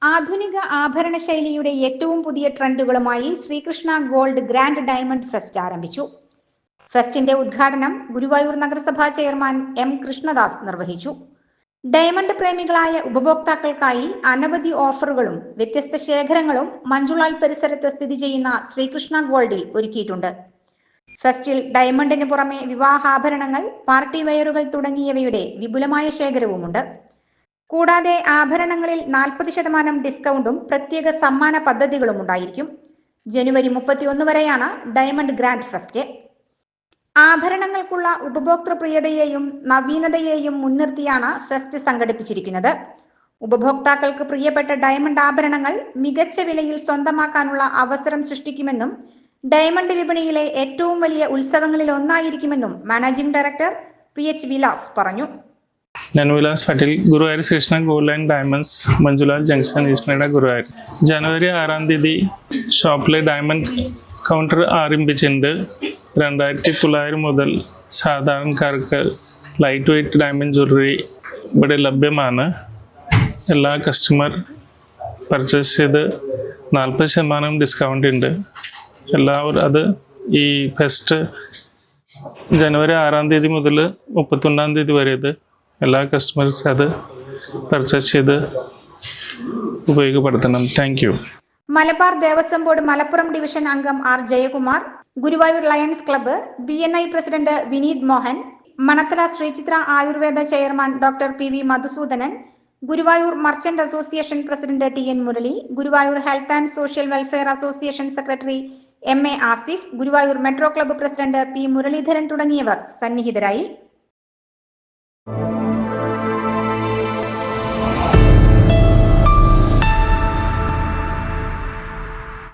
ആധുനിക ആഭരണ ശൈലിയുടെ ഏറ്റവും പുതിയ ട്രെൻഡുകളുമായി Sreekrishna gold grand diamond fest ആരംഭിച്ചു. ഫെസ്റ്റിന്റെ ഉദ്ഘാടനം ഗുരുവായൂർ നഗരസഭാ ചെയർമാൻ എം കൃഷ്ണദാസ് നിർവഹിച്ചു. ഡയമണ്ട് പ്രേമികളായ ഉപഭോക്താക്കൾക്കായി അനവധി ഓഫറുകളും വ്യത്യസ്ത ശേഖരങ്ങളും മഞ്ജുളാൽ പരിസരത്ത് സ്ഥിതി ചെയ്യുന്ന ശ്രീകൃഷ്ണ ഗോൾഡിൽ ഒരുക്കിയിട്ടുണ്ട്. ഫെസ്റ്റിൽ ഡയമണ്ടിന് പുറമെ വിവാഹാഭരണങ്ങൾ, പാർട്ടി വെയറുകൾ തുടങ്ങിയവയുടെ വിപുലമായ ശേഖരവുമുണ്ട്. കൂടാതെ ആഭരണങ്ങളിൽ 40% ഡിസ്കൗണ്ടും പ്രത്യേക സമ്മാന പദ്ധതികളും ഉണ്ടായിരിക്കും. ജനുവരി 31 വരെയാണ് ഡയമണ്ട് ഗ്രാൻഡ് ഫെസ്റ്റ്. ആഭരണങ്ങൾക്കുള്ള ഉപഭോക്തൃ പ്രിയതയെയും നവീനതയെയും മുൻനിർത്തിയാണ് ഫെസ്റ്റ് സംഘടിപ്പിച്ചിരിക്കുന്നത്. ഉപഭോക്താക്കൾക്ക് പ്രിയപ്പെട്ട ഡയമണ്ട് ആഭരണങ്ങൾ മികച്ച വിലയിൽ സ്വന്തമാക്കാനുള്ള അവസരം സൃഷ്ടിക്കുമെന്നും ഡയമണ്ട് വിപണിയിലെ ഏറ്റവും വലിയ ഉത്സവങ്ങളിൽ ഒന്നായിരിക്കുമെന്നും മാനേജിംഗ് ഡയറക്ടർ PH വിലാസ് പറഞ്ഞു. ഞാൻ Vilas Patel, Guruvayur Sreekrishna gold and diamonds, Manjulal junction, Eastnada, Guruvayur. ജനുവരി 6-ാം തീയതി ഷോപ്പിലെ ഡയമണ്ട് കൗണ്ടർ ആരംഭിച്ചിട്ടുണ്ട്. 2900 മുതൽ സാധാരണക്കാർക്ക് ലൈറ്റ് വെയ്റ്റ് ഡയമണ്ട് ജ്വല്ലറി ഇവിടെ ലഭ്യമാണ്. എല്ലാ കസ്റ്റമർ പർച്ചേസ് ചെയ്ത് 40% ഡിസ്കൗണ്ട് ഉണ്ട്. എല്ലാവരും അത് ഈ ഫെസ്റ്റ് ജനുവരി 6-ാം തീയതി മുതൽ 31-ാം തീയതി വരെ എല്ലാ കസ്റ്റമേഴ്സ് അത് പർച്ചേസ് ചെയ്ത് ഉപയോഗപ്പെടുത്തണം. Thank you. Malabar Devaswom board Malappuram division അംഗം R Jayakumar, Guruvayur lions club BNI president Vineeth Mohan, Manathala Sreechithra Ayurveda chairman doctor PV Madhusoodanan, Guruvayur merchant association president TN Murali, Guruvayur health and social welfare association secretary MA Asif, Guruvayur metro club president P Muraleedharan തുടങ്ങിയവർ സന്നിഹിതരായി.